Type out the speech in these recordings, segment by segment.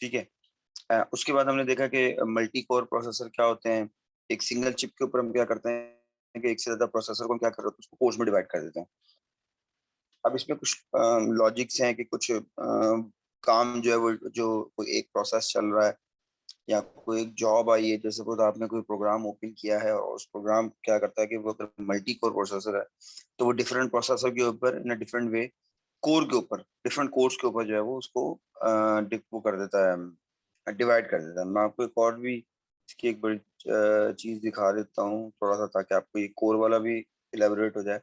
ठीक है। उसके बाद हमने देखा कि मल्टी कोर प्रोसेसर क्या होते हैं। एक सिंगल चिप के ऊपर हम क्या करते हैं कि एक से ज्यादा प्रोसेसर को हम क्या कर रहे हैं, उसको कोर्स में डिवाइड कर देते हैं। अब इसमें कुछ लॉजिक्स हैं कि कुछ काम जो है वो जो कोई एक प्रोसेस चल रहा है या कोई एक जॉब आई है, जैसे सपोज आपने कोई प्रोग्राम ओपन किया है और उस प्रोग्राम क्या करता है कि वो अगर मल्टी कोर प्रोसेसर है तो वो डिफरेंट प्रोसेसर के ऊपर इन डिफरेंट वे कोर के ऊपर डिफरेंट कोर्स के ऊपर जो है वो उसको वो कर देता है, डिवाइड कर देता है। मैं आपको एक और भी इसकी एक बड़ी चीज दिखा देता हूँ थोड़ा सा, ताकि आपको ये कोर वाला भी इलेबोरेट हो जाए।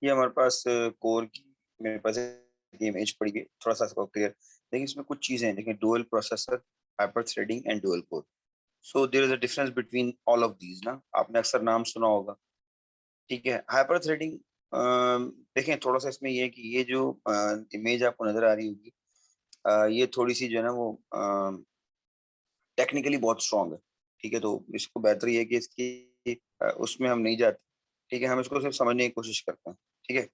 ये हमारे पास कोर की मेरे पास एक इमेज पड़ी है, थोड़ा सा इसको क्लियर देखिए। इसमें कुछ चीजें हैं, देखिए dual processor, hyper threading and dual core. So there is a difference between all of these ना, आपने अक्सर नाम सुना होगा। ठीक है। हाइपर थ्रेडिंग देखें थोड़ा सा इसमें ये है कि ये जो इमेज आपको नजर आ रही होगी, ये थोड़ी सी जो है ना वो टेक्निकली बहुत स्ट्रांग है। ठीक है, तो इसको बेहतर ये है कि इसकी उसमें हम नहीं जाते। ठीक है, हम इसको सिर्फ समझने की कोशिश करते हैं। ठीक है,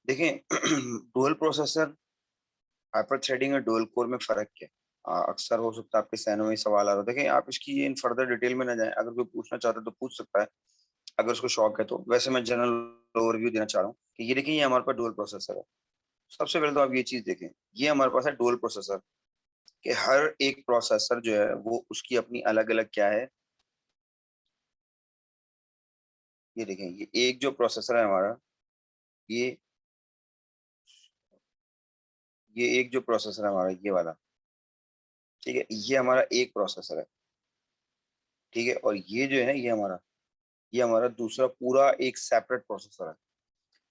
देखें डुअल प्रोसेसर, हाइपर थ्रेडिंग और डुअल कोर में फर्क क्या है? अक्सर हो सकता है आपके सहनों में सवाल आ रहा है। देखें आप इसकी इन फर्दर डिटेल में ना जाएं, अगर कोई पूछना चाहता है तो पूछ सकता है अगर उसको शौक है तो। वैसे मैं जनरल ओवरव्यू देना चाह रहा हूँ कि ये देखिए, ये हमारे पास डुअल प्रोसेसर है। सबसे पहले तो आप ये चीज देखें, ये हमारे पास है डुअल प्रोसेसर, कि हर एक प्रोसेसर जो है वो उसकी अपनी अलग अलग क्या है। ये देखें, ये एक जो प्रोसेसर है हमारा, ये ये एक जो प्रोसेसर है हमारा, ये वाला, ठीक है, ये हमारा एक प्रोसेसर है। ठीक है, और ये जो है ना, ये हमारा दूसरा पूरा एक सेपरेट प्रोसेसर है।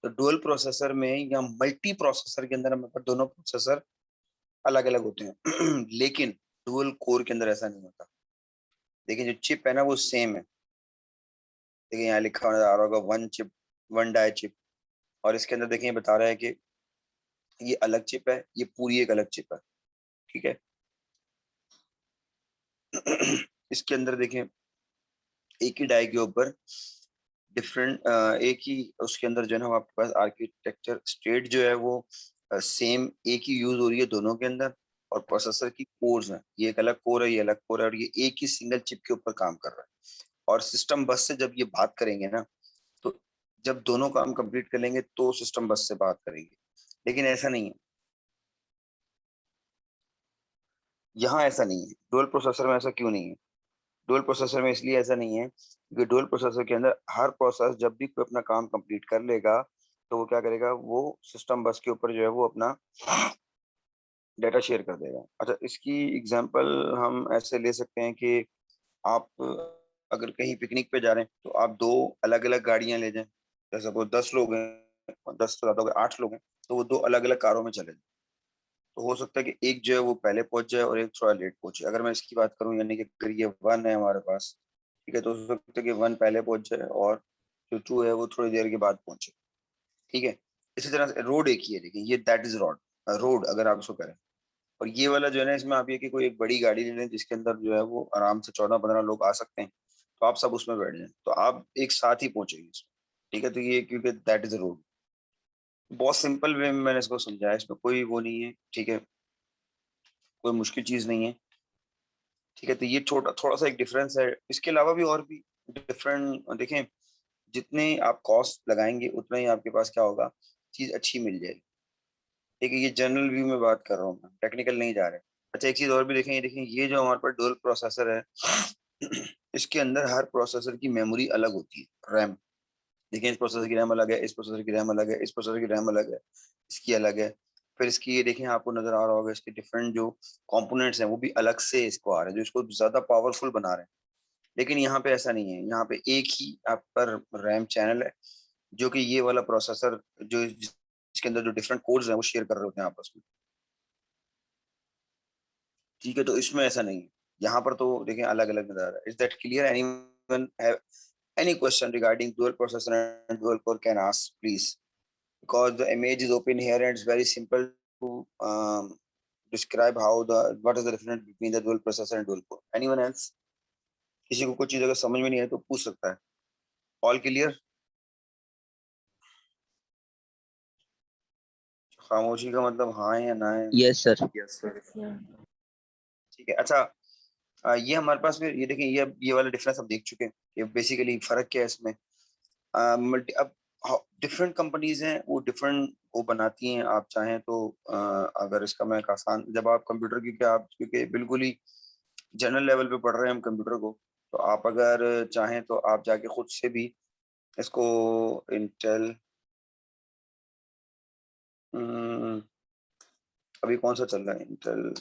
तो डुअल प्रोसेसर में या मल्टी प्रोसेसर के अंदर हमारे पास दोनों प्रोसेसर अलग अलग होते हैं लेकिन डुअल कोर के अंदर ऐसा नहीं होता। देखिए जो चिप है ना वो सेम है। देखिए यहाँ लिखा हुआ आ रहा होगा one chip, one die chip. और इसके अंदर देखिए बता रहा है कि ये अलग चिप है, ये पूरी एक अलग चिप है। ठीक है इसके अंदर देखें एक ही डाई के ऊपर डिफरेंट, एक ही उसके अंदर जो है ना वो आपके पास आर्किटेक्चर स्टेट जो है वो सेम एक ही यूज हो रही है दोनों के अंदर। और प्रोसेसर की कोर्स है, ये एक अलग कोर है, ये अलग कोर है, और ये एक ही सिंगल चिप के ऊपर काम कर रहा है। और सिस्टम बस से जब ये बात करेंगे ना, तो जब दोनों काम कंप्लीट कर लेंगे तो सिस्टम बस से बात करेंगे। लेकिन ऐसा नहीं है, यहाँ ऐसा नहीं है। डुअल प्रोसेसर में ऐसा क्यों नहीं है? डुअल प्रोसेसर में इसलिए ऐसा नहीं है क्योंकि डुअल प्रोसेसर के अंदर हर प्रोसेस जब भी कोई अपना काम कंप्लीट कर लेगा तो वो क्या करेगा, वो सिस्टम बस के ऊपर जो है वो अपना डाटा शेयर कर देगा। अच्छा, इसकी एग्जांपल हम ऐसे ले सकते हैं कि आप अगर कहीं पिकनिक पे जा रहे हैं तो आप दो अलग अलग गाड़ियां ले जाएं। जैसे वो 10 लोग हैं, 10 से ज्यादा हो गए, 8 लोग हैं, तो वो दो अलग अलग कारों में चले जाएं। तो हो सकता है कि एक जो है वो पहले पहुंच जाए और एक थोड़ा लेट पहुंचे। अगर मैं इसकी बात करूं, यानी कि अगर ये वन है हमारे पास, ठीक है, तो हो सकता है कि वन पहले पहुंच जाए और जो टू है वो थोड़ी देर के बाद पहुंचे। ठीक है, इसी तरह से रोड एक ही है, देखिए ये दैट इज रोड, रोड अगर आप उसको करें। और ये वाला जो है ना, इसमें आप ये कि कोई एक बड़ी गाड़ी ले लें जिसके अंदर जो है वो आराम से 14-15 लोग आ सकते हैं, तो आप सब उसमें बैठ जाएं तो आप एक साथ ही पहुंचेंगे इसमें। ठीक है, तो ये क्योंकि दैट इज रोड, बहुत सिंपल वे में मैंने इसको समझाया, इसमें कोई वो नहीं है। ठीक है, कोई मुश्किल चीज नहीं है। ठीक है, तो ये छोटा थोड़ा सा एक डिफरेंस है। इसके अलावा भी और भी डिफरेंट देखें, जितने आप कॉस्ट लगाएंगे उतना ही आपके पास क्या होगा, चीज अच्छी मिल जाएगी। ठीक है, ये जनरल व्यू में बात कर रहा हूँ, मैं टेक्निकल नहीं जा रहे। अच्छा, एक चीज और भी देखें, ये देखें, ये जो हमारे पास डुअल प्रोसेसर है इसके अंदर हर प्रोसेसर की मेमोरी अलग होती है, रैम। देखिए इस प्रोसेसर की रैम अलग है, इस प्रोसेसर की रैम अलग है, इस प्रोसेसर की रैम अलग है, इसकी अलग है। फिर इसकी ये देखें, आपको नजर आ रहा होगा इसके डिफरेंट जो कंपोनेंट्स हैं वो भी अलग से इसको आ रहे हैं जो इसको ज्यादा पावरफुल बना रहे हैं। लेकिन यहाँ पे ऐसा नहीं है, यहाँ पे एक ही आप पर रैम चैनल है, जो कि ये वाला प्रोसेसर जो इसके अंदर जो डिफरेंट कोड्स हैं वो शेयर कर रहे होते हैं आपस में। ठीक है, तो इसमें ऐसा नहीं है। यहाँ पर तो देखें अलग अलग नजर आ रहा है। Is that clear? Anyone have any question regarding dual processor and dual core can ask please, because the image is open here and it's very simple to describe how the what is the difference between the dual processor and dual core. Anyone else? किसी को कोई चीज अगर समझ में नहीं आए तो पूछ सकता है. All clear? खामोशी का मतलब हाँ है या ना है? Yes sir. Yes sir. ठीक है. अच्छा, ये हमारे पास फिर ये देखिए, ये वाला डिफरेंस हम देख चुके हैं. ये बेसिकली फर्क क्या है इसमें. अब डिफरेंट कंपनीज हैं, वो डिफरेंट वो बनाती हैं. आप चाहें तो अगर इसका मैं एक आसान, जब आप कंप्यूटर क्योंकि बिल्कुल ही जनरल लेवल पे पढ़ रहे हैं हम कंप्यूटर को, तो आप अगर चाहें तो आप जाके खुद से भी इसको इंटेल, अभी कौन सा चल रहा है, इंटेल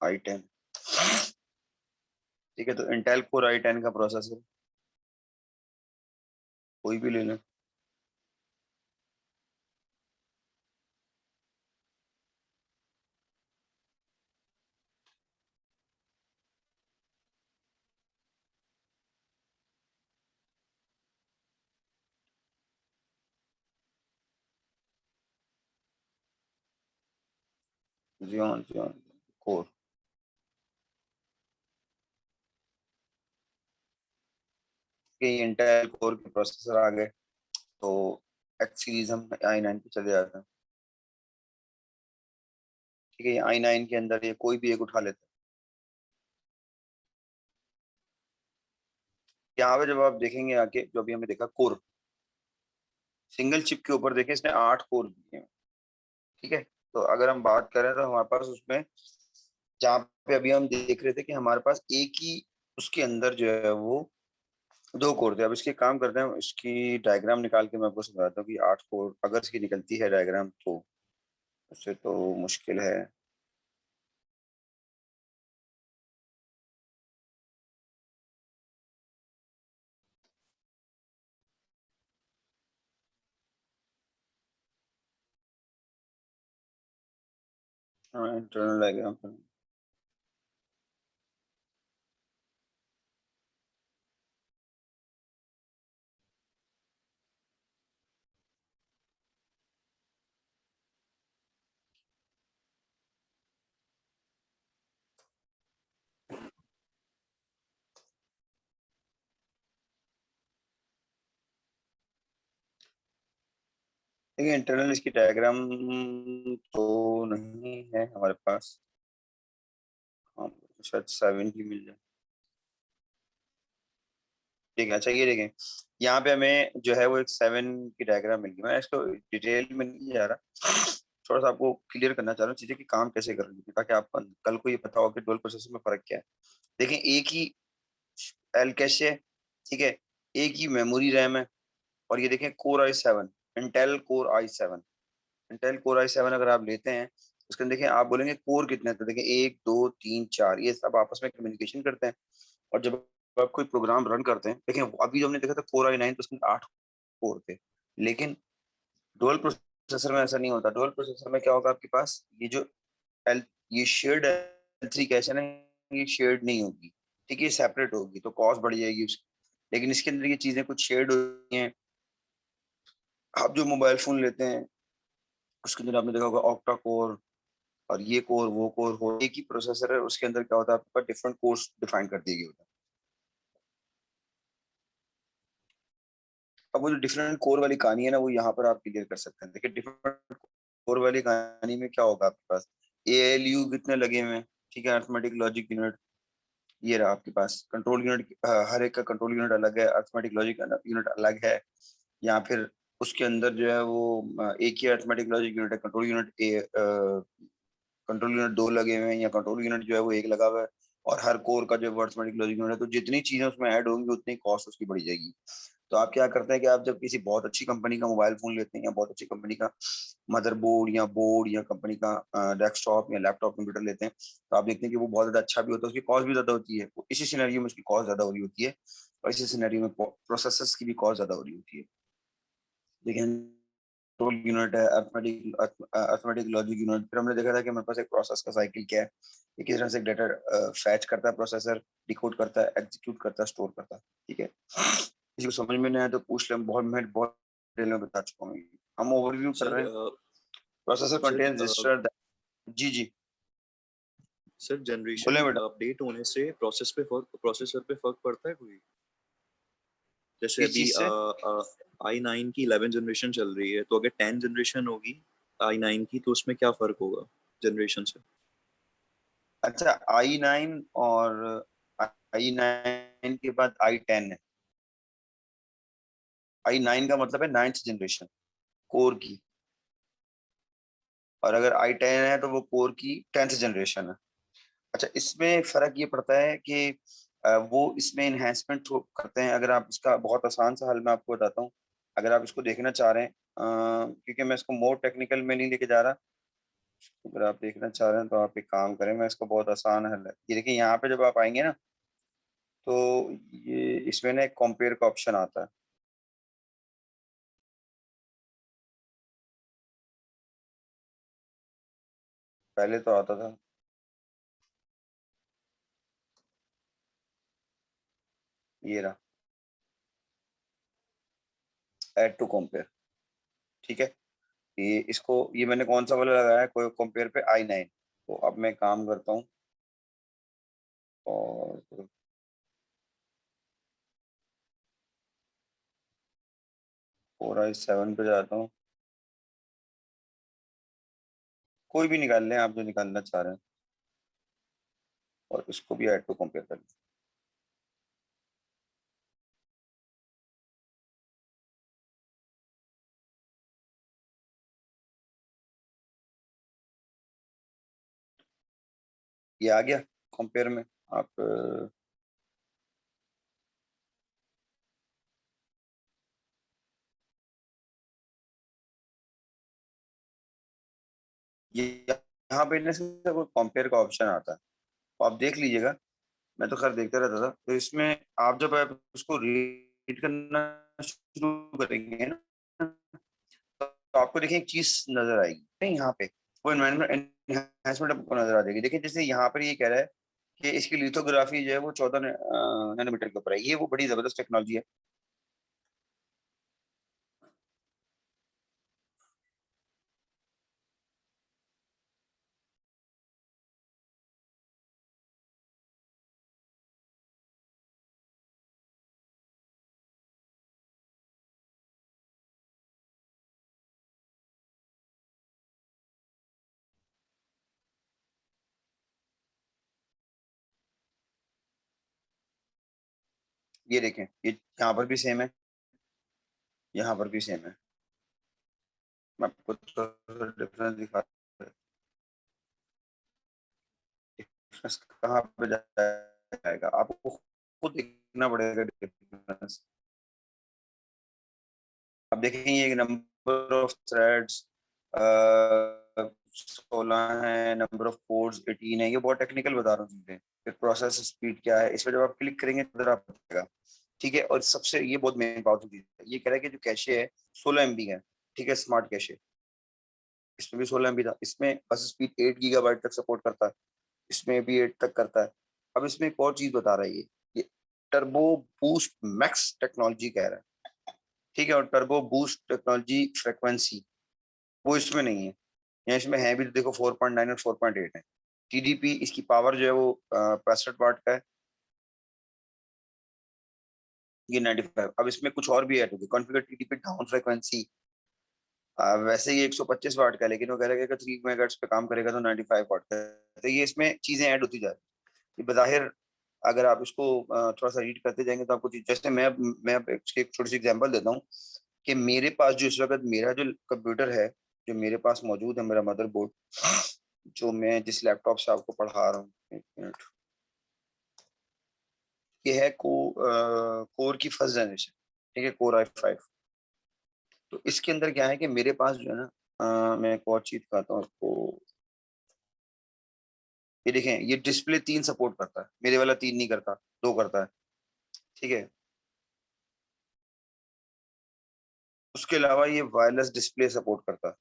i10. ठीक है, तो इंटेल कोर i10 का प्रोसेसर कोई भी ले लें. Xeon core. इंटेल कोर के प्रोसेसर आ गए, तो एक्स सीरीज हम i9 पे चले जाते हैं. ठीक है, ये i9 के अंदर ये कोई भी एक उठा लेते हैं. यहाँ पे जब आप देखेंगे आके, जो अभी हमने देखा कोर, सिंगल चिप के ऊपर देखें, इसने 8 कोर दिए हैं. ठीक है, तो अगर हम बात करें तो हमारे पास उसमें, जहाँ पे अभी हम देख रहे थे कि हमारे पास एक ही उसके अंदर जो है वो 2 कोर थे. अब इसके काम करते हैं, इसकी डायग्राम निकाल के मैं आपको समझाता हूँ कि 8 कोर अगर इसकी निकलती है डायग्राम, तो उससे तो मुश्किल है. Internal diagram. देखिए, इंटरनल इसकी डायग्राम तो नहीं है हमारे पास. हाँ, शायद 7 की मिल जाए. ठीक है. अच्छा, ये देखें, यहाँ पे हमें जो है वो एक 7 की डायग्राम मिल गई. मैं इसको डिटेल में नहीं जा रहा, थोड़ा सा आपको क्लियर करना चाह रहा हूँ चीजें कि काम कैसे कर रही है, ताकि आपको कल को ये पता हो कि डुअल प्रोसेसर में फर्क क्या है. देखें, एक ही एल कैश है. ठीक है, एक ही मेमोरी रैम है. और ये देखें, core i7, Intel core i7. Intel core i7 अगर आप लेते हैं, उसके अंदर देखें, आप बोलेंगे कोर कितने, तो देखें 1 2 3 4, ये सब आपस में कम्युनिकेशन करते हैं. और जब आप कोई प्रोग्राम रन करते हैं, देखें अभी जो हमने देखा था कोर i9, तो उसमें 8 कोर थे. लेकिन डुअल प्रोसेसर में ऐसा नहीं होता. डुअल प्रोसेसर में क्या होगा, आपके पास ये जो एल ये शेयर्ड L3 कैश है ना, ये शेयर्ड नहीं होगी. ठीक है, ये सेपरेट होगी, तो कॉस्ट बढ़ जाएगी उसकी. लेकिन इसके अंदर ये चीजें कुछ शेयर्ड होती हैं. आप जो मोबाइल फोन लेते हैं, उसके अंदर आपने देखा होगा ऑक्टा कोर, और ये कोर वो कोर हो, एक ही प्रोसेसर है, उसके अंदर क्या होता है, आपके पास डिफरेंट कोर्स डिफाइन कर दिए गए होते हैं. अब वो जो डिफरेंट कोर वाली कहानी है ना, वो यहाँ पर आप क्लियर कर सकते हैं. देखिए, डिफरेंट कोर वाली कहानी में क्या होगा, आपके पास ALU कितने लगे हुए हैं. ठीक है, अर्थमेटिक लॉजिक यूनिट, ये रहा आपके पास कंट्रोल यूनिट. हर एक का कंट्रोल यूनिट अलग है, अर्थमेटिक लॉजिक यूनिट अलग है. या फिर उसके अंदर जो है वो एक ही अर्थमेटिक लॉजिक यूनिट है, कंट्रोल यूनिट, कंट्रोल यूनिट 2 लगे हुए हैं, या कंट्रोल यूनिट जो है वो एक लगा हुआ है. और हर कोर का जो अर्थमेटिक लॉजिक यूनिट है, तो जितनी चीजें उसमें ऐड होंगी उतनी कॉस्ट उसकी बढ़ जाएगी. तो आप क्या करते हैं कि आप जब किसी बहुत अच्छी कंपनी का मोबाइल फोन लेते हैं, या बहुत अच्छी कंपनी का मदरबोर्ड या कंपनी का डेस्कटॉप या लैपटॉप कंप्यूटर लेते हैं, तो आप देखते हैं कि वो बहुत ज्यादा अच्छा भी होता है, उसकी कॉस्ट भी ज्यादा होती है. इसी सिनेरियो में उसकी कॉस्ट ज्यादा हो रही होती है, और इसी सिनेरियो में प्रोसेसर्स की भी कॉस्ट ज्यादा हो रही होती है. लेकिन कंट्रोल यूनिट है, अर्थमेटिक लॉजिक यूनिट, फिर हमने देखा था कि हमारे पास एक प्रोसेस का साइकिल क्या है. ये किस तरह से डेटा फैच करता है प्रोसेसर, डिकोड करता है, एग्जीक्यूट करता है, स्टोर करता है. ठीक है. किसी को समझ में नहीं आया तो पूछ लें, मैं बहुत डिटेल में बता चुका हूँ। हम ओवरव्यू कर रहे हैं। Processor contains register. जी, जी। सर जनरेशन बोले बेटा। अपडेट होने से प्रोसेसर पे फर्क पड़ता है कोई? जैसे किस अभी चीज़ से? i9 की 11 जनरेशन चल रही है, तो अगर 10 जनरेशन होगी i9 की, तो उसमें क्या फर्क होगा जनरेशन से? अच्छा, i9 और i9 के बाद i10 है। i9 का मतलब है 9th जनरेशन कोर की, और अगर i10 है तो वो कोर की 10th जनरेशन है। अच्छा, इसमें फर्क ये पड़ता है कि वो इसमें इन्हेंसमेंट करते हैं। अगर आप इसका बहुत आसान सा हल मैं आपको बताता हूँ, अगर आप इसको देखना चाह रहे हैं, क्योंकि मैं इसको मोर टेक्निकल में नहीं लेके जा रहा। अगर आप देखना चाह रहे हैं तो आप एक काम करें, मैं इसको बहुत आसान हल है ये देखिए, यहाँ पे जब आप आएंगे ना, तो ये इसमें ना एक कंपेयर का ऑप्शन आता है। पहले तो आता था, ये रहा, ऐड टू कंपेयर। ठीक है, ये मैंने कौन सा वाला लगाया है, कोई कंपेयर पे i9। तो अब मैं काम करता हूँ और Core i7 पे जाता हूँ। कोई भी निकाल लें आप जो निकालना चाह रहे हैं, और इसको भी ऐड टू कंपेयर कर लें। ये आ गया कंपेयर में। आप ये यहाँ पे ना से कोई कंपेयर का ऑप्शन आता है, तो आप देख लीजिएगा। मैं तो खैर देखता रहता था। तो इसमें आप जब आप उसको रीड करना शुरू करेंगे ना, तो आपको देखिए एक चीज नजर आएगी नहीं यहाँ पे, वो एनवायरनमेंट एनहांसमेंट आपको नजर आ जाएगी। देखिए जैसे यहाँ पर ये कह रहा है कि इसकी लिथोग्राफी जो है वो 14 नैनोमीटर के ऊपर है। ये वो बड़ी जबरदस्त टेक्नोलॉजी है। ये देखें, ये यहाँ पर भी सेम है, यहाँ पर भी सेम है। मैं आपको डिफरेंस दिखा, डिफरेंस कहाँ पे जाएगा आपको खुद देखना पड़ेगा डिफरेंस। अब देखें ये नंबर ऑफ थ्रेड्स 16 है, नंबर ऑफ कोड्स 18 है। ये बहुत टेक्निकल बता रहा हूँ चीजें। फिर प्रोसेस स्पीड क्या है, इस पर जब आप क्लिक करेंगे तो इधर आपको दिखेगा। ठीक है, और सबसे ये बहुत मेन पावरफुल चीज है, ये कह रहा है कि जो कैशे है 16 MB है। ठीक है, स्मार्ट कैशे। इसमें भी 16 MB था, इसमें बस स्पीड 8 GB तक सपोर्ट करता है, इसमें भी 8 तक करता है। अब इसमें एक और चीज बता रहा है, ये टर्बो बूस्ट मैक्स टेक्नोलॉजी कह रहा है। ठीक है, और टर्बो बूस्ट टेक्नोलॉजी फ्रिक्वेंसी वो इसमें नहीं है। या इसमें है भी तो देखो 4.9 और 4.8 है। टीडीपी इसकी पावर जो है वो 65 वाट का है। ये 95। अब इसमें कुछ और भी ऐड होगी, कॉन्फ़िगर टीडीपी डाउन फ्रिक्वेंसी। वैसे ये 125 वाट का है, लेकिन वो कह रहा है कि 3 मेगाहर्ट्ज पे काम करेगा तो 95 वाट का है। तो ये इसमें चीजें ऐड होती जा रही है। ये बज़ाहिर अगर आप इसको थोड़ा सा रीड करते जाएंगे तो आपको जैसे मैं अब इसकी एक छोटी सी एग्जांपल देता हूँ कि मेरे पास जो इस वक्त मेरा जो कंप्यूटर है, जो मेरे पास मौजूद है, मेरा मदरबोर्ड, जो मैं जिस लैपटॉप से आपको पढ़ा रहा हूँ, एक मिनट, ये है कोर की फर्स्ट जनरेशन। ठीक है, कोर i5। तो इसके अंदर क्या है कि मेरे पास जो है ना, मैं एक और चीज दिखाता हूँ आपको। ये देखें, ये डिस्प्ले 3 सपोर्ट करता है, मेरे वाला 3 नहीं करता, 2 करता है। ठीक है, उसके अलावा ये वायरलेस डिस्प्ले सपोर्ट करता है।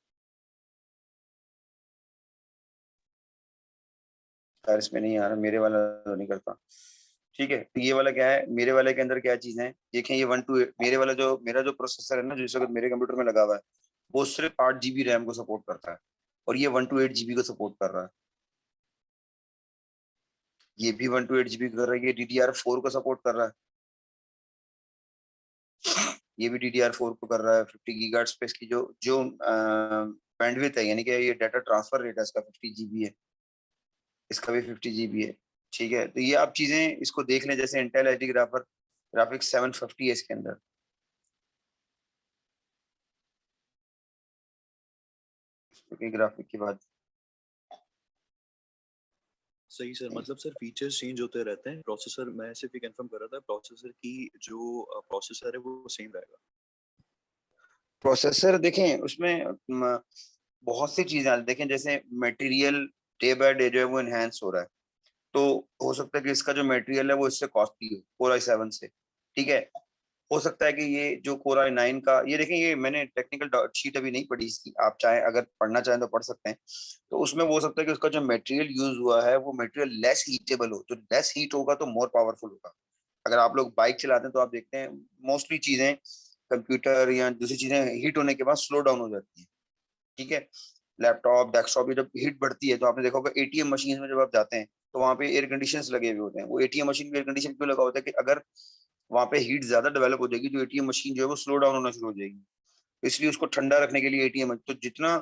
खैर इसमें नहीं आ रहा, मेरे वाला तो नहीं करता। ठीक है, तो ये वाला क्या है, मेरे वाले के अंदर क्या चीज है, देखें ये 128, मेरा जो प्रोसेसर है ना, जो इस वक्त मेरे कंप्यूटर में लगा हुआ है, वो सिर्फ 8 GB रैम को सपोर्ट करता है, और ये 128 GB को सपोर्ट कर रहा है। ये भी 128 GB कर रहा है, ये DDR4 को सपोर्ट कर रहा है, ये भी DDR4 को कर रहा है। 50 GHz पे इसकी जो जो बैंडविड्थ है, यानी कि ये डाटा ट्रांसफर रेट है इसका 50 GB है, इसका भी 50 GB है। ठीक है, तो ये आप चीजें इसको देख लें, जैसे इंटेल एचडी ग्राफिक्स 750 है इसके अंदर। क्योंकि ग्राफिक की बात, सही सर, मतलब सर फीचर्स चेंज होते रहते हैं। प्रोसेसर मैं सिर्फ ये कंफर्म कर रहा था, प्रोसेसर की जो प्रोसेसर है वो सेम रहेगा। प्रोसेसर देखें उसमें बहुत सी चीजें आती, देखें जैसे मटेरियल डे बाय डे जो है वो इनहेंस हो रहा है, तो हो सकता है कि इसका जो मटेरियल है वो इससे कॉस्टली हो, Core i7 से। ठीक है, हो सकता है कि ये जो Core i9 का, ये देखें, ये मैंने टेक्निकल शीट अभी नहीं पढ़ी इसकी, आप चाहें अगर पढ़ना चाहें तो पढ़ सकते हैं। तो उसमें वो हो सकता है कि उसका जो मटेरियल यूज हुआ है वो मटेरियल लेस हीटेबल हो, जो लेस हीट होगा तो मोर पावरफुल होगा। अगर आप लोग बाइक चलाते हैं तो आप देखते हैं मोस्टली चीजें, कंप्यूटर या दूसरी चीजें हीट होने के बाद स्लो डाउन हो जाती है। ठीक है, लैपटॉप डेस्कटॉप, ये जब हीट बढ़ती है तो आपने देखा होगा एटीएम मशीन में जब आप जाते हैं तो वहाँ पे एयर कंडीशन लगे हुए होते हैं। वो एटीएम मशीन में एयर कंडीशन क्यों लगा होता है कि अगर वहाँ पे हीट ज्यादा डेवलप हो जाएगी तो एटीएम मशीन जो है वो स्लो डाउन होना शुरू हो जाएगी, इसलिए उसको ठंडा रखने के लिए एटीएम, तो जितना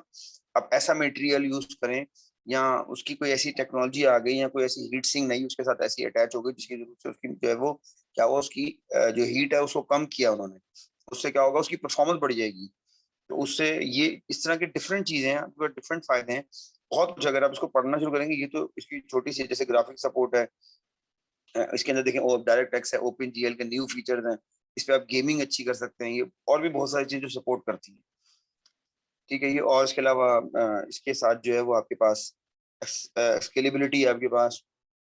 आप ऐसा मटेरियल यूज करें, या उसकी कोई ऐसी टेक्नोलॉजी आ गई या कोई ऐसी हीट सिंक नहीं उसके साथ ऐसी अटैच हो गई जिसकी जरूरत से उसकी जो है वो क्या हुआ, उसकी जो हीट है उसको कम किया उन्होंने, उससे क्या होगा, उसकी परफॉर्मेंस बढ़ जाएगी। तो उससे ये इस तरह के डिफरेंट चीजें हैं, आपके डिफरेंट फायदे हैं बहुत कुछ। अगर आप इसको पढ़ना शुरू करेंगे, ये तो इसकी छोटी सी, जैसे ग्राफिक सपोर्ट है, इसके अंदर देखें डायरेक्ट एक्स है, ओपन जीएल के न्यू फीचर्स हैं, इस पे आप गेमिंग अच्छी कर सकते हैं, ये और भी बहुत सारी चीजें जो सपोर्ट करती हैं। ठीक है, ये और इसके अलावा इसके साथ जो है वो आपके पास स्केलेबिलिटी है आपके पास,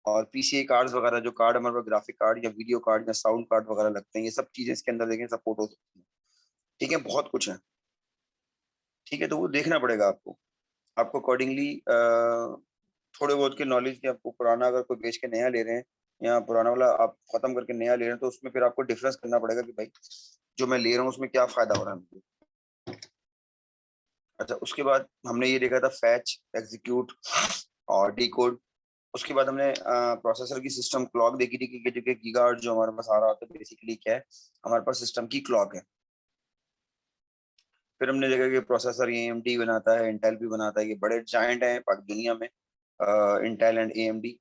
और पीसीआई कार्ड्स वगैरह, जो कार्ड हमारे पास ग्राफिक कार्ड या वीडियो कार्ड या साउंड कार्ड वगैरह लगते हैं, ये सब चीजें इसके अंदर देखें सपोर्ट हो सकती हैं। ठीक है, बहुत कुछ है। ठीक है, तो वो देखना पड़ेगा आपको, आपको अकॉर्डिंगली थोड़े बहुत के नॉलेज की, आपको पुराना अगर कोई बेच के नया ले रहे हैं या पुराना वाला आप खत्म करके नया ले रहे हैं, तो उसमें फिर आपको डिफरेंस करना पड़ेगा कि भाई जो मैं ले रहा हूँ उसमें क्या फायदा हो रहा है मुझे। अच्छा, उसके बाद हमने ये देखा था फैच, एग्जीक्यूट और डिकोड। उसके बाद हमने प्रोसेसर की सिस्टम क्लॉक देखी थी कि जो गीगाहर्ट्ज जो हमारे पास आ रहा होता है, बेसिकली क्या है, हमारे पास सिस्टम की क्लॉक है। फिर हमने देखा कि प्रोसेसर एएमडी बनाता है, इंटेल भी बनाता है, ये बड़े जायंट हैं पाक दुनिया में, इंटेल एंड एएमडी।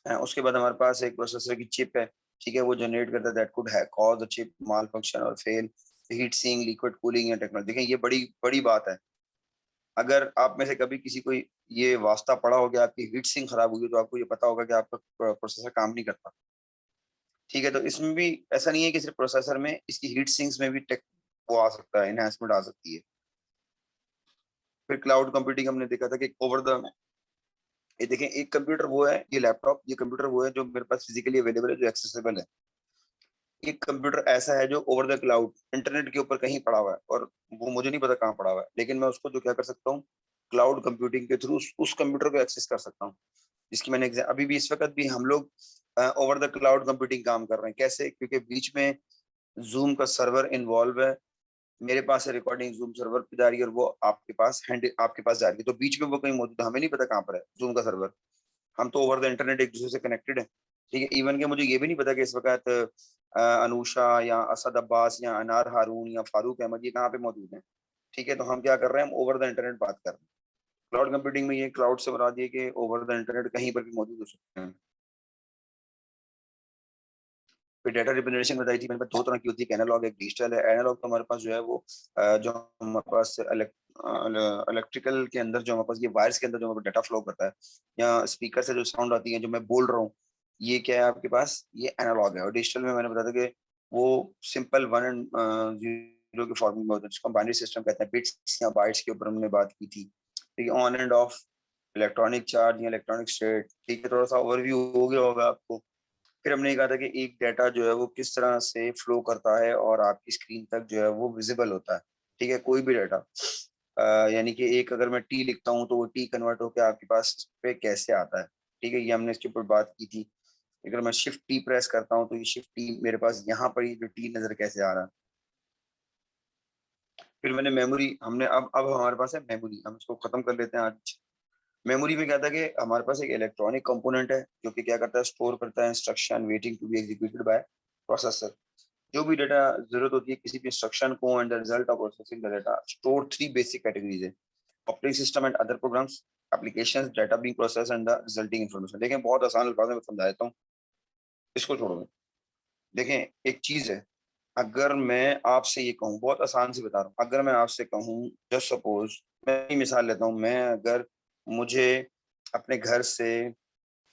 उसके बाद हमारे पास एक प्रोसेसर की चिप है, ठीक है, वो जनरेट करता है दैट कुड है cause the chip malfunction और fail, heat sink, liquid cooling या टेक्नोलॉजी। देखिए ये बड़ी बड़ी बात है। अगर आप में से कभी किसी को ये वास्ता पड़ा हो गया आपकी हीट सिंक खराब हुई, तो आपको ये पता होगा कि आपका प्रोसेसर काम नहीं करता। ठीक है, तो इसमें भी ऐसा नहीं है कि सिर्फ प्रोसेसर में, इसकी हीट सिंक्स में भी टेक वो आ सकता है, एनहांसमेंट आ सकती है। फिर क्लाउड कंप्यूटिंग हमने देखा था कि ओवर द, ये देखें, एक कंप्यूटर वो है, ये लैपटॉप, ये कंप्यूटर वो है जो मेरे पास फिजिकली अवेलेबल है, जो एक्सेसिबल है। एक कंप्यूटर ऐसा है जो ओवर द क्लाउड इंटरनेट के ऊपर कहीं पड़ा हुआ है, और वो मुझे नहीं पता कहाँ पड़ा हुआ है, लेकिन मैं उसको जो क्या कर सकता हूँ, क्लाउड कंप्यूटिंग के थ्रू उस कंप्यूटर को एक्सेस कर सकता हूँ। जिसकी मैंने अभी भी, इस वक्त भी हम लोग ओवर द क्लाउड कंप्यूटिंग काम कर रहे हैं। कैसे? क्योंकि बीच में जूम का सर्वर इन्वॉल्व है, मेरे पास है रिकॉर्डिंग, जूम सर्वर पे जा रही है और वो आपके पास आपके पास जा रही है, तो बीच में वो कहीं मौजूद है, हमें नहीं पता कहाँ पर है जूम का सर्वर। हम तो ओवर द इंटरनेट एक दूसरे से कनेक्टेड है। ठीक है, इवन के मुझे ये भी नहीं पता कि इस वक्त अनुषा या असद अब्बास या अनार हारून या फारूक अहमद ये कहाँ पे मौजूद हैं। ठीक है, तो हम क्या कर रहे हैं, हम ओवर द इंटरनेट बात कर रहे हैं। क्लाउड कंप्यूटिंग में ये क्लाउड से बना दिए कि ओवर द इंटरनेट कहीं पर भी मौजूद हो सकते हैं। फिर डाटा रिप्रेजेंटेशन बताई थी मैंने, दो तरह की होती है, एनालॉग एक डिजिटल है। एनालॉग तो हमारे पास जो है वो जो हमारे पास इलेक्ट्रिकल के अंदर, जो हमारे पास ये वायर्स के अंदर जो हमारे डाटा फ्लो करता है, या स्पीकर से जो साउंड आती है जो मैं बोल रहा हूँ, ये क्या है आपके पास, ये एनालॉग है। और डिजिटल में मैंने बताया था कि वो सिंपल 1 और 0 के फॉर्मेट में होता है, जिसको बाइनरी सिस्टम कहते हैं, बिट्स या बाइट्स के ऊपर हमने बात की थी। ठीक है, on end of, electronic charge या इलेक्ट्रॉनिक स्टेट। ठीक है, थोड़ा सा ओवरव्यू हो गया होगा आपको। फिर हमने ये कहा था कि एक डाटा जो है वो किस तरह से फ्लो करता है और आपकी स्क्रीन तक जो है वो विजिबल होता है। ठीक है, कोई भी डाटा, यानी कि एक अगर मैं टी लिखता हूँ तो वो टी कन्वर्ट होकर आपके पास इस पे कैसे आता है। ठीक है, ये हमने इसके ऊपर बात की थी। अगर मैं शिफ्ट टी प्रेस करता हूँ तो ये शिफ्ट टी मेरे पास यहाँ पर ये जो टी नजर कैसे आ रहा है। फिर मैंने मेमोरी, हमने अब हमारे पास है मेमोरी, हम इसको खत्म कर लेते हैं आज। मेमोरी में क्या था कि हमारे पास एक इलेक्ट्रॉनिक कंपोनेंट है जो कि क्या करता है, स्टोर करता है instruction waiting to be executed by processor. जो भी डेटा जरूरत होती है किसी भी इंस्ट्रक्शन को, and the result of processing the data store three basic categories है: operating system and other programs, applications, data being processed and the resulting information. देखें बहुत आसान अल्फाज में समझा देता हूँ, इसको छोड़ो। देखें एक चीज है, अगर मैं आपसे ये कहूँ, बहुत आसान से बता रहा हूँ, अगर मैं आपसे कहूँ, जस्ट सपोज मैं ही मिसाल लेता हूँ, मैं अगर मुझे अपने घर से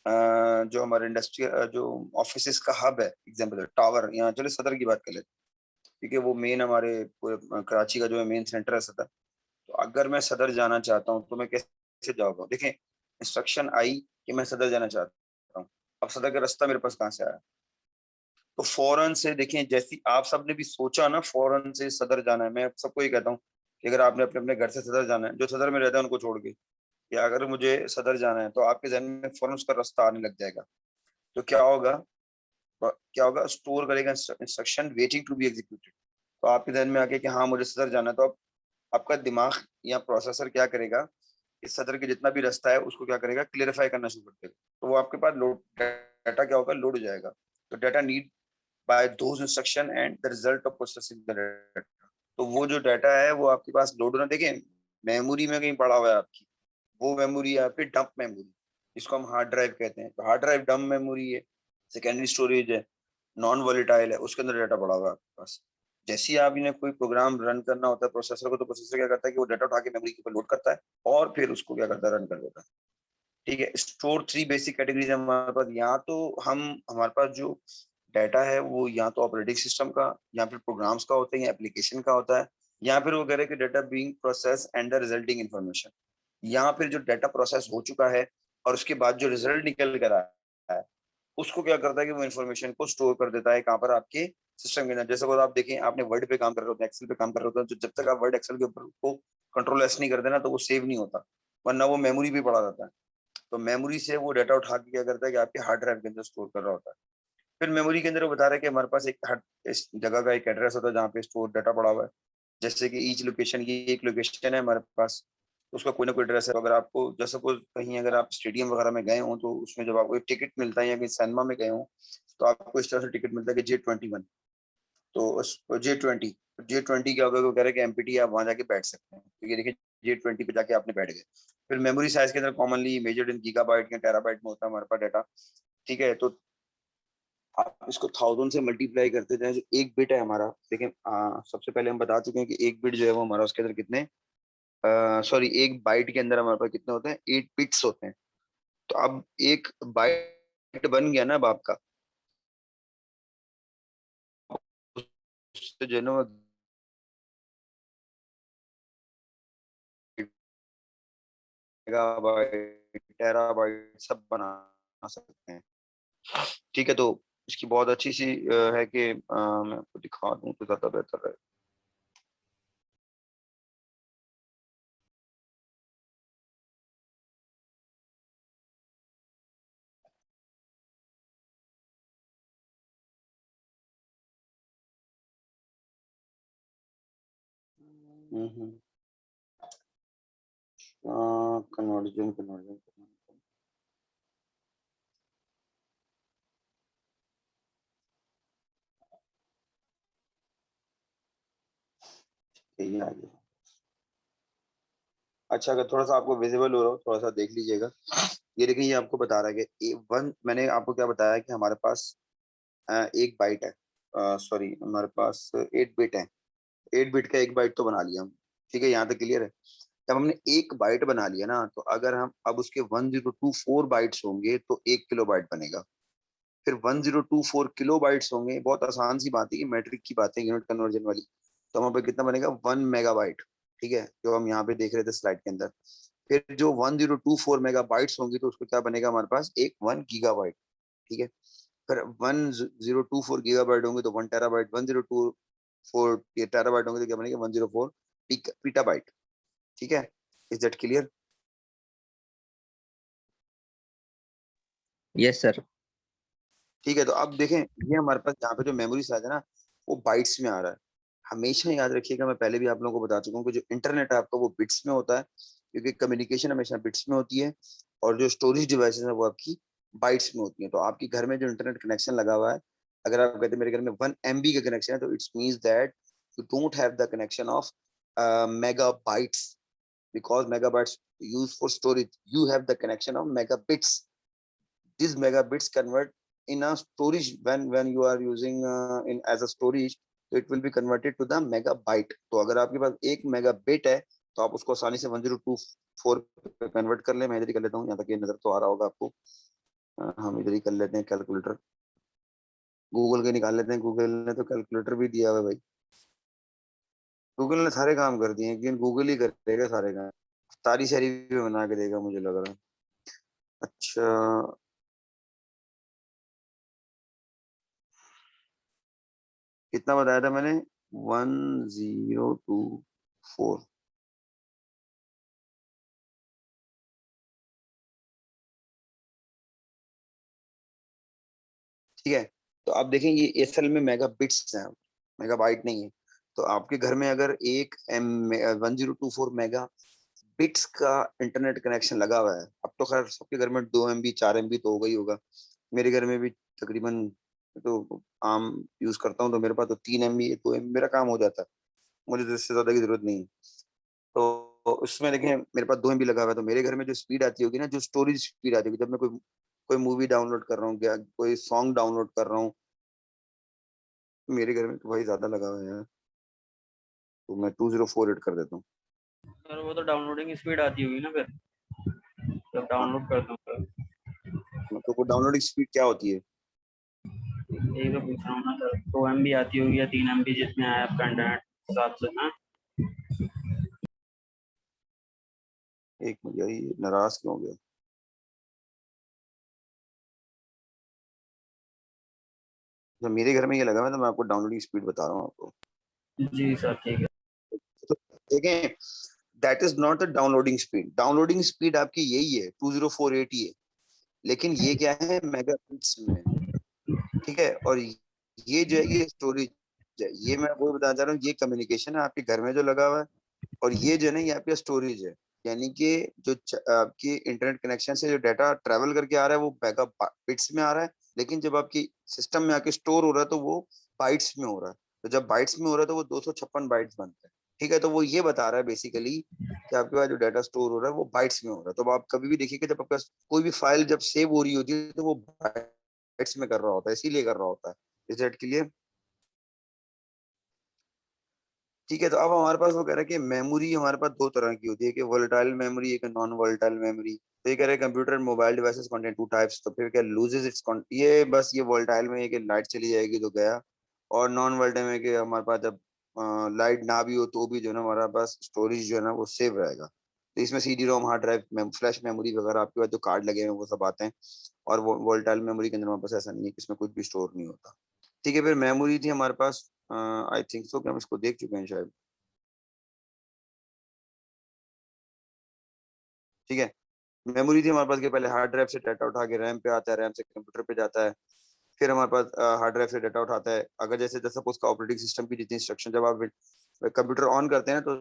जो हमारे इंडस्ट्री जो ऑफिस का हब है, एग्जाम्पल टावर, यहाँ चले सदर की बात कर लेते हैं, क्योंकि वो मेन हमारे पूरे कराची का जो है मेन सेंटर है सदर। तो अगर मैं सदर जाना चाहता हूँ तो मैं कैसे जाऊँगा? देखें इंस्ट्रक्शन आई कि मैं सदर जाना चाहता हूँ, अब सदर का रास्ता मेरे पास कहाँ से आया? तो फौरन से देखें, जैसी आप सबने भी सोचा ना फौरन से सदर जाना है, मैं सबको ये कहता हूँ कि अगर आपने अपने अपने घर से सदर जाना है, जो सदर में रहता है उनको छोड़ के, या अगर मुझे सदर जाना है, तो आपके जहन में फौरन उसका रास्ता आने लग जाएगा। तो क्या होगा, स्टोर करेगा instruction waiting to be executed. तो आपके जहन में आके कि हाँ मुझे सदर जाना है, तो अब आपका दिमाग या प्रोसेसर क्या करेगा, इस सदर के जितना भी रास्ता है उसको क्या करेगा, क्लेरिफाई करना शुरू कर देगा। तो वो आपके पास लोड डाटा क्या होगा, लोड हो जाएगा। तो data need bye those instruction and the result of processing the data. तो वो जो डाटा है वो आपके पास लोड होना, देखें मेमोरी में कहीं पड़ा हुआ है आपकी, वो मेमोरी है आपकी डंप मेमोरी, जिसको हम हार्ड ड्राइव कहते हैं। तो हार्ड ड्राइव डंप मेमोरी है, सेकेंडरी स्टोरेज है, नॉन वॉलेटाइल है, उसके अंदर डाटा पड़ा हुआ है आपके पास। जैसे ही आप इन्हें कोई प्रोग्राम रन करना होता है प्रोसेसर को, तो प्रोसेसर क्या करता है कि वो डाटा उठा के मेमोरी के ऊपर लोड करता है और फिर उसको क्या करता है, रन कर देता है। ठीक है, स्टोर थ्री बेसिक कैटेगरीज है हमारे पास। यहाँ तो हम हमारे पास जो डाटा है वो या तो ऑपरेटिंग सिस्टम का, या फिर प्रोग्राम्स का होता है, या एप्लीकेशन का होता है, या फिर वो कह रहे हैं कि data being process and the resulting information. यहाँ फिर जो डाटा प्रोसेस हो चुका है और उसके बाद जो रिजल्ट निकल कर आया है, उसको क्या करता है कि वो इन्फॉर्मेशन को स्टोर कर देता है कहाँ पर, आपके सिस्टम के अंदर। जैसे अगर आप देखें, आपने वर्ड पे काम कर रहे होते हैं, एक्सेल पे काम कर रहे होते हैं, तो जब तक आप वर्ड एक्सेल के ऊपर को कंट्रोल एस नहीं कर देना, तो वो सेव नहीं होता, वरना वो मेमोरी पे पड़ा रहता है। तो मेमोरी से वो डाटा उठा के क्या करता है कि आपके हार्ड ड्राइव के अंदर स्टोर कर रहा होता है। फिर मेमोरी के अंदर वो बता रहा है कि हमारे पास इस जगह का एक एड्रेस होता है जहाँ पे स्टोर डाटा पड़ा हुआ है। जैसे कि ईच लोकेशन की एक लोकेशन है हमारे पास, तो उसका कोई ना कोई एड्रेस है। तो अगर आपको जैसे सपोज कहीं अगर आप स्टेडियम वगैरह में गए हो, तो उसमें जब आपको एक टिकट मिलता है, या कहीं सिनेमा में गए हो, तो आपको इस तरह से टिकट मिलता है कि J21। तो J20 क्या होगा, वो कह रहे हैं कि एमपीटी आप वहां जाके बैठ सकते हैं। तो ये देखिए J20 पे जाके आपने बैठ गए। फिर मेमोरी साइज के अंदर कॉमनली मेजर्ड इन गीगाबाइट या टेराबाइट में होता है हमारे पास डाटा। ठीक है, तो आप इसको 1000 से मल्टीप्लाई करते जाए, जो एक बिट है हमारा, देखिए सबसे पहले हम बता चुके हैं कि एक बिट जो है वो हमारा उसके अंदर कितने, सॉरी एक बाइट के अंदर हमारे पास कितने होते हैं, 8 बिट्स होते हैं। तो अब एक बाइट बन गया ना अब आपका, उससे जो है ना मेगाबाइट टेराबाइट सब बना सकते हैं। ठीक है, तो इसकी बहुत अच्छी सी है कि मैं आपको दिखा दूं तो ज्यादा बेहतर है। कन्वर्जन कन्वर्जन यही आ गया। अच्छा, अगर थोड़ा सा आपको विजिबल हो रहा हो, थोड़ा सा देख लीजिएगा। ये देखिए, ये आपको बता रहा है कि वन, मैंने आपको क्या बताया कि हमारे पास एक बाइट है, सॉरी हमारे पास 8 बिट है। 8 बिट का एक बाइट तो बना लिया हम। ठीक है, यहाँ तक क्लियर है। जब हमने एक बाइट बना लिया ना, तो अगर हम अब उसके 1024 बाइट्स होंगे तो 1 किलो बाइट बनेगा। फिर 1024 किलो बाइट्स होंगे, बहुत आसान सी बात है, कि मैट्रिक की बात है, यूनिट कन्वर्जन वाली। तो हमारे पे कितना बनेगा, 1 मेगाबाइट। ठीक है, जो हम यहाँ पे देख रहे थे स्लाइड के अंदर। फिर जो 1024 मेगाबाइट्स होंगी, तो उसको क्या बनेगा हमारे पास, एक 1 गीगाबाइट। ठीक है, फिर 1024 गीगाबाइट होंगे तो 1 टेराबाइट, 1024 टेराबाइट होंगे तो क्या बनेगा, 104 पीटाबाइट। ठीक है, is that clear? Yes sir. ठीक है, तो अब देखें ये हमारे पास यहाँ पे जो मेमोरी साइज है ना, वो बाइट्स में आ रहा है। हमेशा याद रखिएगा, मैं पहले भी आप लोगों को बता चुका हूँ कि जो इंटरनेट है आपका वो बिट्स में होता है, क्योंकि कम्युनिकेशन हमेशा बिट्स में होती है, और जो स्टोरेज डिवाइसेस है वो आपकी बाइट्स में होती है। तो आपके घर में जो इंटरनेट कनेक्शन लगा हुआ है, अगर आप कहते हैं मेरे घर में 1 MB का कनेक्शन है, तो it's means that you don't have the connection of megabytes, because megabytes used for storage, you have the connection of megabits. These megabits convert in a storage, when you are using in as a storage, so it will be converted to the megabyte. तो अगर आपके पास 1 megabit है, तो आप उसको आसानी से 1024 पे कन्वर्ट कर ले। मैं इधर ही कर लेता हूँ, यहाँ तक ये नजर तो आ रहा होगा आपको। हम इधर ही कर लेते हैं कैलकुलेटर, गूगल के निकाल लेते हैं। गूगल ने तो कैलकुलेटर भी दिया हुआ है भाई, गूगल ने सारे काम कर दिए हैं, लेकिन गूगल ही करेगा सारे काम, सारी शहरी भी बना के देगा मुझे लग रहा है। अच्छा, कितना बताया था मैंने? 1024। ठीक है, तो आप देखें ये असल में मेगा बिट्स हैं, मेगा बाइट नहीं है। तो आपके घर में अगर एक 1024 बिट्स का इंटरनेट कनेक्शन लगा हुआ है, अब तो खैर सबके घर में 2 MB 4 MB तो होगा ही होगा। मेरे घर में भी तकरीबन, तो आम यूज करता हूँ, तो मेरे पास तो 3 MB 2 MB मेरा काम हो जाता है, मुझे तो इससे ज्यादा की जरूरत नहीं है। तो उसमें देखें मेरे पास 2 MB लगा हुआ है, तो मेरे घर में जो स्पीड आती होगी ना, जो स्टोरेज स्पीड आती होगी, जब मैं कोई कोई मूवी डाउनलोड कर रहा हूँ या कोई सॉन्ग डाउनलोड कर रहा हूँ, मेरे घर में तो भाई ज्यादा लगा हुआ है यार, तो मैं 2048 कर देता हूँ। सर वो तो डाउनलोडिंग स्पीड आती होगी ना फिर, जब हाँ, डाउनलोड करता हूँ तो। मतलब वो डाउनलोडिंग स्पीड क्या होती है? यही तो पूछ रहा हूँ ना सर, 2 MB आती होगी या 3 MB, जितने आए आपका इंटरनेट हिसाब से ना। एक मिनट यार, ये नाराज क्यों हो गया? जब मेरे घर में ये लगा हुआ है, तो मैं आपको डाउनलोडिंग स्पीड बता रहा हूँ आपको। जी सर ठीक है। तो देखें, that is not the downloading speed. Downloading speed आपकी यही है, 2048 ही है, लेकिन ये क्या है, मेगाबिट्स में। ठीक है, और ये जो है ये स्टोरेज है, ये मैं आपको बताना चाह रहा हूँ, ये कम्युनिकेशन है आपके घर में जो लगा हुआ है, और ये जो है ना, ये आपका स्टोरेज है। यानी कि जो आपकी इंटरनेट कनेक्शन से जो डाटा ट्रेवल करके आ रहा है वो मेगा बिट्स में आ रहा है, लेकिन जब आपकी सिस्टम में आके स्टोर हो रहा है तो वो बाइट्स में हो रहा है। तो जब बाइट्स में हो रहा है तो वो 256 बाइट्स बनते हैं। ठीक है, तो वो ये बता रहा है बेसिकली कि आपके पास जो डाटा स्टोर हो रहा है वो बाइट्स में हो रहा है। तो आप कभी भी देखिए कि जब आपके पास कोई भी फाइल जब सेव हो रही होती है, तो वो बाइट्स में कर रहा होता है, इसीलिए कर रहा होता है। Is that clear? ठीक है, तो अब हमारे पास वो कह रहा है कि मेमोरी हमारे पास दो तरह की होती है, कि वोलेटाइल मेमोरी, एक नॉन वोलेटाइल मेमोरी। तो ये कह रहे हैं computer and mobile devices contain two types. तो फिर क्या लूजेस इट्स, ये बस ये वोलेटाइल में है कि लाइट चली जाएगी तो गया, और नॉन वोलेटाइल में कि हमारे पास जब लाइट ना भी हो तो भी जो है ना हमारा पास स्टोरेज जो है ना वो सेव रहेगा। तो इसमें CD रोम, हार्ड ड्राइव, फ्लैश मेमोरी वगैरह आपके पास जो कार्ड लगे हैं वो सब आते हैं। और वो वोलेटाइल मेमोरी के अंदर हमारे पास ऐसा नहीं है कि इसमें कुछ भी स्टोर नहीं होता। ठीक है, फिर मेमोरी थी हमारे पास, आई थिंक सो कि हम इसको देख चुके हैं शायद। ठीक है, मेमोरी थी हमारे पास कि पहले हार्ड ड्राइव से डाटा उठा के रैम पे आता है, रैम से कंप्यूटर पे जाता है। फिर हमारे पास हार्ड ड्राइव से डाटा उठाता है, अगर जैसे जैसे उसका ऑपरेटिंग सिस्टम की जितनी इंस्ट्रक्शन, जब आप कंप्यूटर ऑन करते हैं तो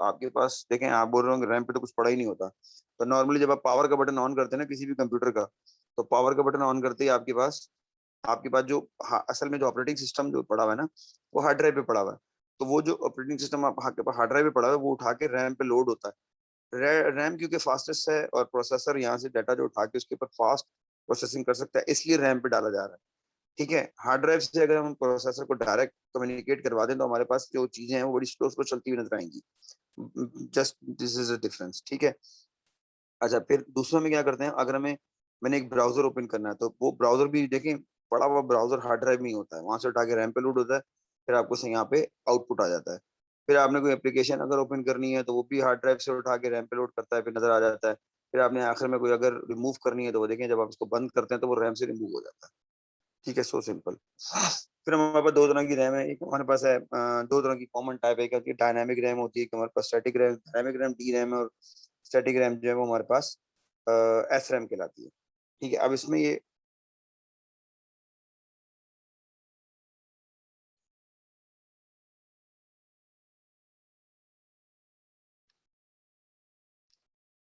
आपके पास देखें, आप बोल रहे हो रैम पे तो कुछ पड़ा ही नहीं होता। तो नॉर्मली जब आप पावर का बटन ऑन करते हैं ना किसी भी कंप्यूटर का, तो पावर का बटन ऑन करते ही आपके पास जो असल में जो ऑपरेटिंग सिस्टम जो पड़ा हुआ है ना, वो हार्ड ड्राइव पे पड़ा हुआ है। तो वो जो ऑपरेटिंग सिस्टम आप हार्ड ड्राइव पे पड़ा हुआ है वो उठा के रैम पे लोड होता है। रैम क्योंकि फास्टेस्ट है, और प्रोसेसर यहाँ से डाटा जो उठा के उसके ऊपर फास्ट प्रोसेसिंग कर सकता है, इसलिए रैम पे डाला जा रहा है। ठीक है, हार्ड ड्राइव से अगर हम प्रोसेसर को डायरेक्ट कम्युनिकेट करवा दें तो हमारे पास जो चीजें हैं वो बड़ी स्लो स्लो चलती हुई नजर आएंगी। Just this is a difference. ठीक है, अच्छा फिर दूसरों में क्या करते हैं, अगर मैंने एक ब्राउजर ओपन करना है, तो वो ब्राउजर भी देखें, पड़ा हुआ ब्राउजर हार्ड ड्राइव में ही होता है, वहां से उठा के रैम पे लोड होता है, फिर आपको से यहाँ पे आउटपुट आ जाता है। फिर आपने कोई एप्लीकेशन अगर ओपन करनी है तो वो भी हार्ड ड्राइव से उठा के रैम पे लोड करता है, फिर नजर आ जाता है। फिर आपने आखिर में कोई अगर रिमूव करनी है तो वो देखें, जब आप इसको बंद करते हैं तो वो रैम से रिमूव हो जाता है। ठीक है, सो सिंपल। फिर हमारे पास दो तरह की रैम है, एक हमारे पास है दो तरह की कॉमन टाइप है, एक होती है डायनामिक रैम होती है, एक हमारे पास static RAM. Dynamic RAM D RAM है, और स्टैटिक रैम जो है वो हमारे पास एस रैम कहलाती है। ठीक है, अब इसमें ये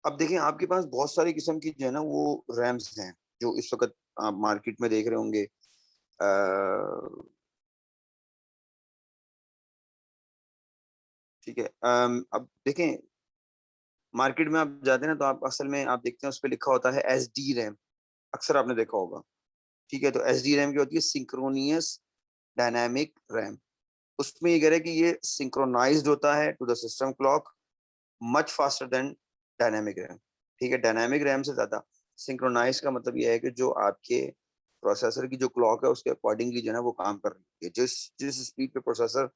अब देखें आपके पास बहुत सारी किस्म की जो है ना वो रैम्स हैं जो इस वक्त आप मार्केट में देख रहे होंगे। ठीक है, अब देखें मार्केट में आप जाते हैं ना तो आप असल में आप देखते हैं उस पर लिखा होता है SD रैम, अक्सर आपने देखा होगा। ठीक है, तो SD रैम क्या होती है? Synchronous dynamic RAM. उसमें ये कह रहे हैं कि ये सिंक्रोनाइज्ड होता है to the system clock much faster than dynamic RAM. ठीक है, डायनामिक रैम से ज्यादा सिंक्रोनाइज का मतलब ये है कि जो आपके प्रोसेसर की जो क्लॉक है उसके अकॉर्डिंगली जो है ना वो काम कर रही है। जिस जिस स्पीड पे processor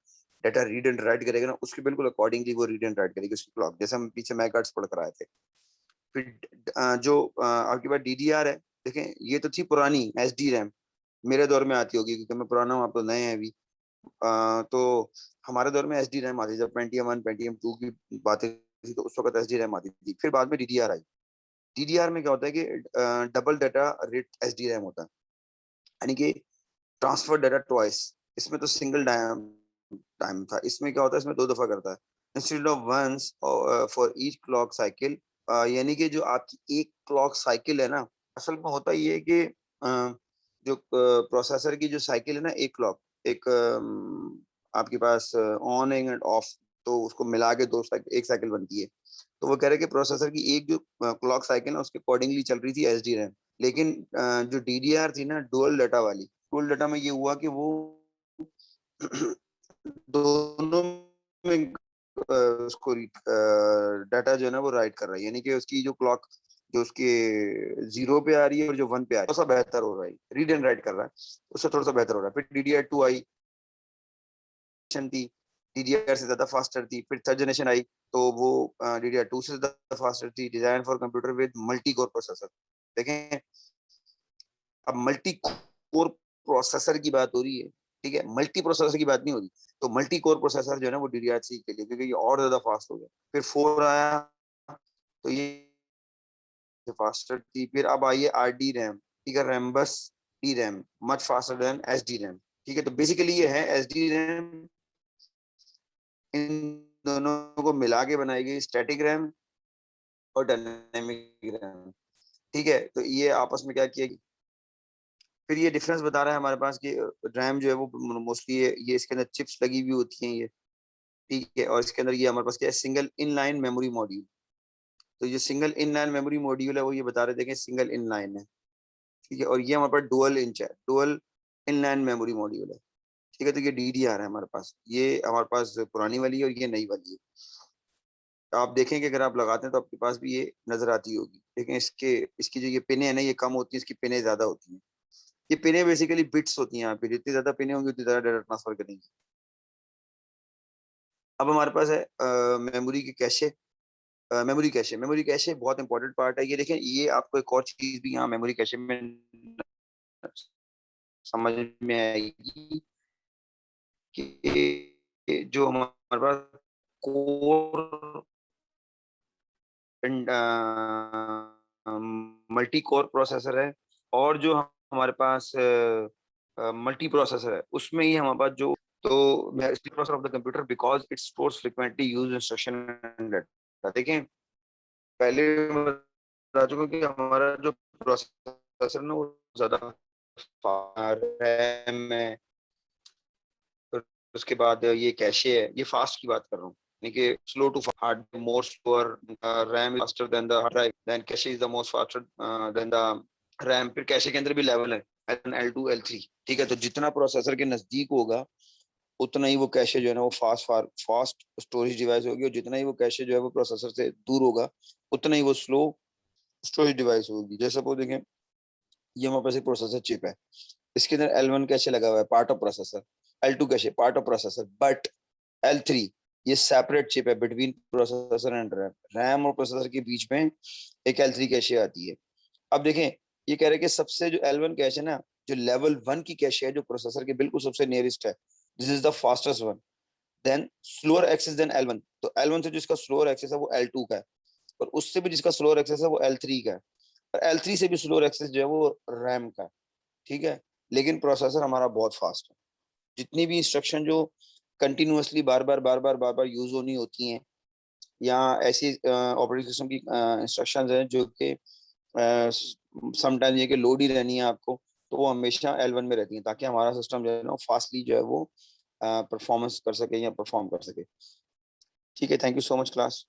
data read and right करेगा ना उसके बिल्कुल अकॉर्डिंगली वो रीड एंड राइट करेगी उसकी क्लॉक, जैसे हम पीछे मेगाहर्ट्ज पढ़ कर आए थे। फिर जो आपके पास DDR है, देखें ये तो थी पुरानी SD रैम, मेरे दौर में आती होगी क्योंकि मैं पुराना हूँ, आप तो नए हैं अभी। तो हमारे दौर में SD रैम आती थी, जब Pentium 1 Pentium 2 की बातें थी तो उस वक्त SD रैम आती थी। फिर बाद में DDR आई। DDR में क्या होता है कि double data rate SD RAM होता है, यानी कि ट्रांसफर डाटा ट्वाइस। इसमें तो सिंगल टाइम था, इसमें क्या होता है इसमें 2 दफा करता है instead of once for each clock cycle. यानी कि जो आपकी एक क्लॉक साइकिल है ना, असल में होता ये है कि जो प्रोसेसर की जो साइकिल है ना, एक क्लॉक, एक आपके पास ऑन एंड ऑफ, तो उसको मिला के एक साइकिल बनती है। तो वो कह रहे हैं कि प्रोसेसर की एक जो क्लॉक साइकिल है उसके अकॉर्डिंगली चल रही थी SD रैम। लेकिन जो DDR थी ना, डुअल डाटा वाली, डुअल डाटा में ये हुआ कि वो दोनों में उसको डाटा जो है ना वो राइट कर रहा है, यानी कि उसकी जो क्लॉक जो उसके 0 पे आ रही है और जो 1 पे आ रही है थोड़ा सा बेहतर हो रहा है, रीड एंड राइट कर रहा है, उससे थोड़ा सा बेहतर हो रहा है। फिर DDR2 आई थी, DDR से ज्यादा फास्टर थी। फिर थर्ड जनरेशन आई तो वो DDR2 से ज्यादा फास्टर थी, design for computer with multi core processor. देखें अब मल्टी कोर प्रोसेसर की बात हो रही है, ठीक है, मल्टी प्रोसेसर की बात नहीं हो रही। तो मल्टी कोर प्रोसेसर जो है ना वो DDR3 के लिए, क्योंकि ये और ज्यादा फास्ट हो गया। फिर 4 आया तो ये फास्टर थी। फिर अब आई है RD रैम, ठीक है, रैम्बस D RAM, much faster then SD RAM. ठीक है, तो बेसिकली ये है SD रैम, इन दोनों को मिला के बनाई गई स्टैटिक रैम और डायनेमिक रैम। ठीक है, तो ये आपस में क्या किया, फिर ये डिफरेंस बता रहा है हमारे पास कि रैम जो है वो मोस्टली ये इसके अंदर चिप्स लगी हुई होती हैं ये। ठीक है, और इसके अंदर ये हमारे पास क्या है, सिंगल इनलाइन मेमोरी मॉड्यूल। तो ये सिंगल इनलाइन मेमोरी मॉड्यूल है वो ये बता रहे थे कि सिंगल इनलाइन है। ठीक है, और ये हमारे पास डुअल इंच है, डुअल इनलाइन मेमोरी मॉड्यूल है। ठीक है, तो ये DDR है हमारे पास, ये हमारे पास पुरानी वाली है और ये नई वाली है। तो आप देखें कि अगर आप लगाते हैं तो आपके पास भी ये नजर आती होगी, लेकिन इसके इसकी जो ये पिने है ना ये कम होती है, इसकी पिने ज्यादा होती हैं। ये पिने बेसिकली बिट्स होती हैं, यहाँ पे जितनी ज्यादा पिने होंगी उतनी ज्यादा डाटा ट्रांसफर करेंगी। अब हमारे पास है मेमोरी की कैशे। मेमोरी कैशे बहुत इंपॉर्टेंट पार्ट है। ये देखें, ये आपको एक और चीज भी यहाँ मेमोरी कैशे में समझ में आएगी कि जो हमारे पास कोर मल्टी कोर प्रोसेसर है और जो हमारे पास मल्टी प्रोसेसर है, उसमें ही हमारे पास जो तो processor of the computer because it stores frequently used instruction and data. देखें पहले मैं बता चुका कि हमारा जो प्रोसेसर ना वो ज्यादा रैम है, फिर उसके बाद ये कैशे है, ये फास्ट की बात कर रहा हूँ, यानी कि slow to hard more slower, RAM faster than the hard drive, then cache is the most faster than the RAM. फिर कैशे के अंदर भी लेवल है, L2 L3। ठीक है, तो जितना प्रोसेसर के नजदीक होगा उतना ही वो कैशे जो है ना वो फास्ट स्टोरेज डिवाइस होगी, और जितना ही वो कैशे जो है वो प्रोसेसर से दूर होगा उतना ही वो स्लो स्टोरेज डिवाइस होगी। जैसे सपोज देखें ये हमारे पास एक प्रोसेसर चिप है, इसके अंदर L1 कैशे लगा हुआ है, part of processor, L2 cache part of processor, but L3 ये सेपरेट चिप है between processor and RAM. RAM और प्रोसेसर के बीच में एक L3 कैशे आती है। अब देखें ये कह रहे हैं कि सबसे जो L1 कैशे है ना, जो लेवल 1 की कैशे है जो प्रोसेसर के बिल्कुल सबसे नियरेस्ट है, this is the fastest one, then slower access than L1। तो L1 से जिसका स्लोअर एक्सेस है वो L2 का है, और उससे भी जिसका स्लोअर एक्सेस है वो L3 का है, और L3 से भी स्लोअर एक्सेस जो है वो रैम का है। ठीक है, लेकिन प्रोसेसर हमारा बहुत फास्ट है। जितनी भी इंस्ट्रक्शन जो कंटिन्यूअसली बार बार यूज होनी होती हैं, या ऐसी ऑपरेटिंग सिस्टम की इंस्ट्रक्शंस हैं जो कि समटाइम ये कि लोड ही रहनी है आपको, तो वो हमेशा L1 में रहती हैं, ताकि हमारा सिस्टम जो है ना फास्टली जो है वो परफॉर्मेंस कर सके या परफॉर्म कर सके। ठीक है, thank you so much class.